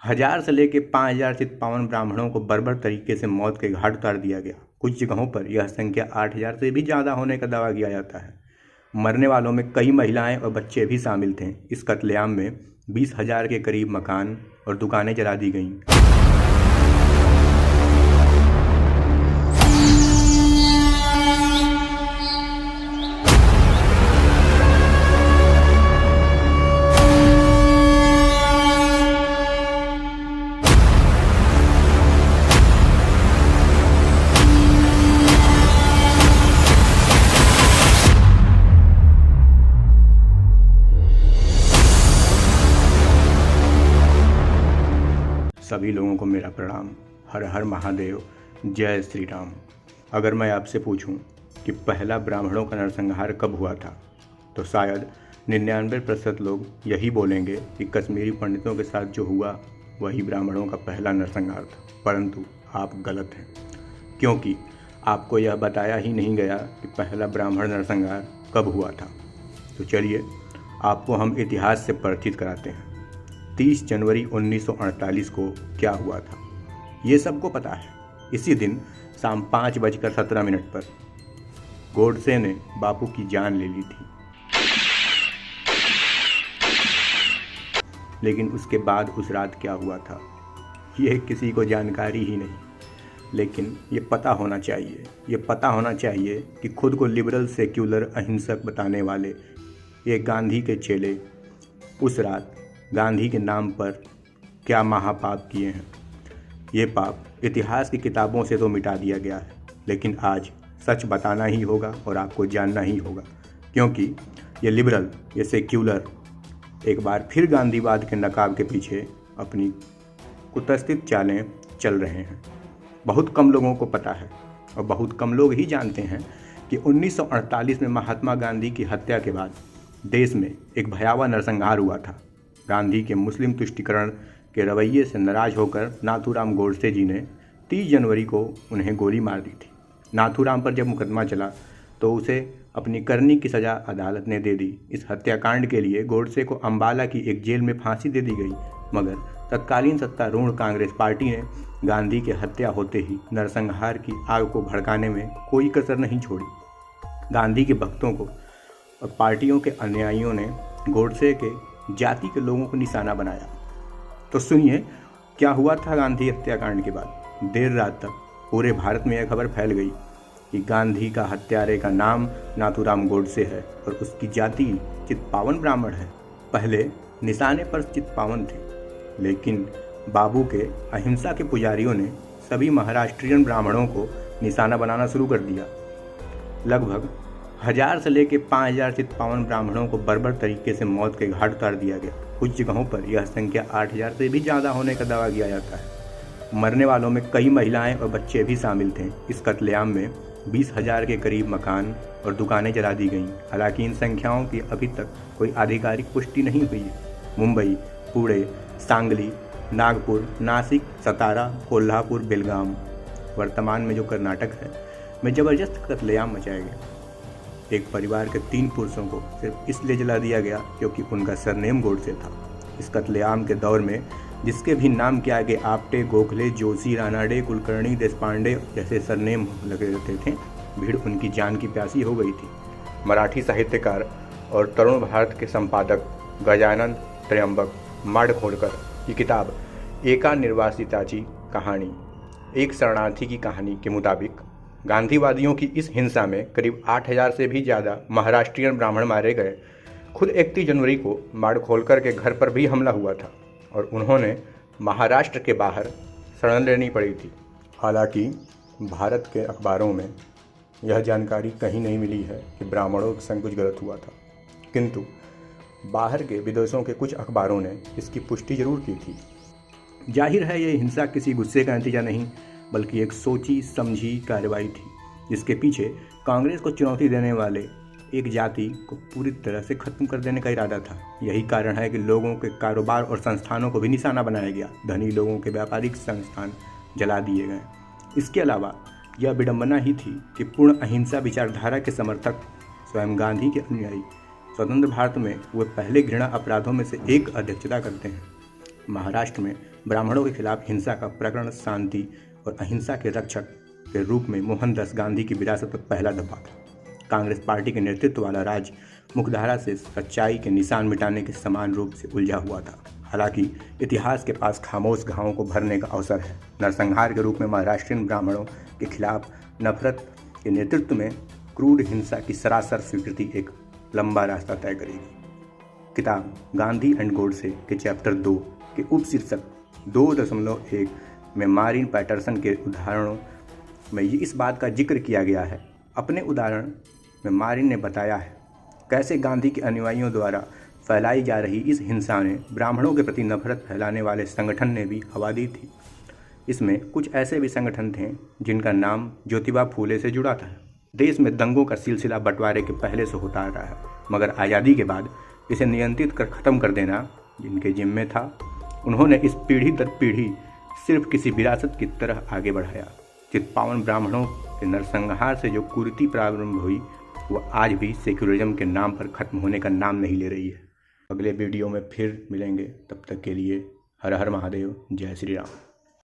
1000 से लेकर 5000 चित्पावन ब्राह्मणों को बर्बर तरीके से मौत के घाट उतार दिया गया। कुछ जगहों पर यह संख्या 8000 से भी ज़्यादा होने का दावा किया जाता है। मरने वालों में कई महिलाएं और बच्चे भी शामिल थे। इस कत्लेआम में 20,000 के करीब मकान और दुकानें जला दी गईं। सभी लोगों को मेरा प्रणाम। हर हर महादेव, जय श्री राम। अगर मैं आपसे पूछूं कि पहला ब्राह्मणों का नरसंहार कब हुआ था, तो शायद 99% लोग यही बोलेंगे कि कश्मीरी पंडितों के साथ जो हुआ वही ब्राह्मणों का पहला नरसंहार था। परंतु आप गलत हैं, क्योंकि आपको यह बताया ही नहीं गया कि पहला ब्राह्मण नरसंहार कब हुआ था। तो चलिए आपको हम इतिहास से परिचित कराते हैं। 30 जनवरी 1948 को क्या हुआ था, ये सबको पता है। इसी दिन शाम 5:17 पर गोडसे ने बापू की जान ले ली थी। लेकिन उसके बाद उस रात क्या हुआ था, ये किसी को जानकारी ही नहीं। लेकिन ये पता होना चाहिए कि खुद को लिबरल, सेक्युलर, अहिंसक बताने वाले ये गांधी के चेले उस रात गांधी के नाम पर क्या महापाप किए हैं। ये पाप इतिहास की किताबों से तो मिटा दिया गया है, लेकिन आज सच बताना ही होगा और आपको जानना ही होगा, क्योंकि ये लिबरल, ये सेक्युलर एक बार फिर गांधीवाद के नकाब के पीछे अपनी कुत्सित चालें चल रहे हैं। बहुत कम लोगों को पता है और बहुत कम लोग ही जानते हैं कि 1948 में महात्मा गांधी की हत्या के बाद देश में एक भयावह नरसंहार हुआ था। गांधी के मुस्लिम तुष्टीकरण के रवैये से नाराज होकर नाथूराम गोडसे जी ने 30 जनवरी को उन्हें गोली मार दी थी। नाथूराम पर जब मुकदमा चला तो उसे अपनी करनी की सज़ा अदालत ने दे दी। इस हत्याकांड के लिए गोडसे को अम्बाला की एक जेल में फांसी दे दी गई, मगर तत्कालीन सत्तारूढ़ कांग्रेस पार्टी ने गांधी की हत्या होते ही नरसंहार की आग को भड़काने में कोई कसर नहीं छोड़ी। गांधी के भक्तों को और पार्टियों के अनुयायियों ने गोडसे के जाति के लोगों को निशाना बनाया। तो सुनिए क्या हुआ था गांधी हत्याकांड के बाद। देर रात तक पूरे भारत में यह खबर फैल गई कि गांधी का हत्यारे का नाम नाथूराम गोडसे है और उसकी जाति चित्पावन ब्राह्मण है। पहले निशाने पर चित्पावन थे, लेकिन बाबू के अहिंसा के पुजारियों ने सभी महाराष्ट्रियन ब्राह्मणों को निशाना बनाना शुरू कर दिया। लगभग 1000 से लेकर 5000 चित्पावन ब्राह्मणों को बर्बर तरीके से मौत के घाट उतार दिया गया। कुछ जगहों पर यह संख्या 8000 से भी ज़्यादा होने का दावा किया जाता है। मरने वालों में कई महिलाएं और बच्चे भी शामिल थे। इस कत्लेआम में 20,000 के करीब मकान और दुकानें जला दी गईं। हालांकि इन संख्याओं की अभी तक कोई आधिकारिक पुष्टि नहीं हुई है। मुंबई, पुणे, सांगली, नागपुर, नासिक, सतारा, कोल्हापुर, बेलगाम, वर्तमान में जो कर्नाटक है, में ज़बरदस्त कत्लेआम मचाया गया। एक परिवार के 3 पुरुषों को सिर्फ इसलिए जला दिया गया क्योंकि उनका सरनेम गोडसे था। इस कत्लेआम के दौर में जिसके भी नाम के आगे आपटे, गोखले, जोशी, रानाडे, कुलकर्णी, देशपांडे जैसे सरनेम लगे रहते थे, भीड़ उनकी जान की प्यासी हो गई थी। मराठी साहित्यकार और तरुण भारत के संपादक गजानन त्र्यंबक माडखोलकर की किताब एका निर्वासिताची कहानी, एक शरणार्थी की कहानी के मुताबिक गांधीवादियों की इस हिंसा में करीब 8000 से भी ज़्यादा महाराष्ट्रियन ब्राह्मण मारे गए। खुद 31 जनवरी को माडखोलकर के घर पर भी हमला हुआ था और उन्होंने महाराष्ट्र के बाहर शरण लेनी पड़ी थी। हालांकि भारत के अखबारों में यह जानकारी कहीं नहीं मिली है कि ब्राह्मणों के संग कुछ गलत हुआ था, किंतु बाहर के विदेशों के कुछ अखबारों ने इसकी पुष्टि जरूर की थी। जाहिर है ये हिंसा किसी गुस्से का नतीजा नहीं, बल्कि एक सोची समझी कार्रवाई थी, जिसके पीछे कांग्रेस को चुनौती देने वाले एक जाति को पूरी तरह से खत्म कर देने का इरादा था। यही कारण है कि लोगों के कारोबार और संस्थानों को भी निशाना बनाया गया। धनी लोगों के व्यापारिक संस्थान जला दिए गए। इसके अलावा यह विडंबना ही थी कि पूर्ण अहिंसा विचारधारा के समर्थक स्वयं गांधी के अनुयायी स्वतंत्र भारत में वे पहले घृणा अपराधों में से एक अध्यक्षता करते हैं। महाराष्ट्र में ब्राह्मणों के खिलाफ हिंसा का प्रकरण शांति और अहिंसा के रक्षक के रूप में मोहनदास गांधी की विरासत पर पहला दफा था। कांग्रेस पार्टी के नेतृत्व वाला राज्य मुख्यधारा से सच्चाई के निशान मिटाने के समान रूप से उलझा हुआ था। हालांकि इतिहास के पास खामोश घावों को भरने का अवसर है। नरसंहार के रूप में महाराष्ट्रीयन ब्राह्मणों के खिलाफ नफरत के नेतृत्व में क्रूर हिंसा की सरासर स्वीकृति एक लंबा रास्ता तय करेगी। किताब गांधी एंड गोडसे के चैप्टर 2 के उपशीर्षक 2.1 में मारिन पैटरसन के उदाहरणों में इस बात का जिक्र किया गया है। अपने उदाहरण में मारिन ने बताया है कैसे गांधी के अनुयायियों द्वारा फैलाई जा रही इस हिंसा ने ब्राह्मणों के प्रति नफरत फैलाने वाले संगठन ने भी हवा दी थी। इसमें कुछ ऐसे भी संगठन थे जिनका नाम ज्योतिबा फूले से जुड़ा था। देश में दंगों का सिलसिला बंटवारे के पहले से होता आ रहा है, मगर आज़ादी के बाद इसे नियंत्रित कर ख़त्म कर देना जिनके जिम्मे था, उन्होंने इस पीढ़ी दर पीढ़ी सिर्फ किसी विरासत की तरह आगे बढ़ाया। चित्पावन ब्राह्मणों के नरसंहार से जो कुरीति प्रारंभ हुई वह आज भी सेक्युलरिज्म के नाम पर ख़त्म होने का नाम नहीं ले रही है। अगले वीडियो में फिर मिलेंगे, तब तक के लिए हर हर महादेव, जय श्री राम।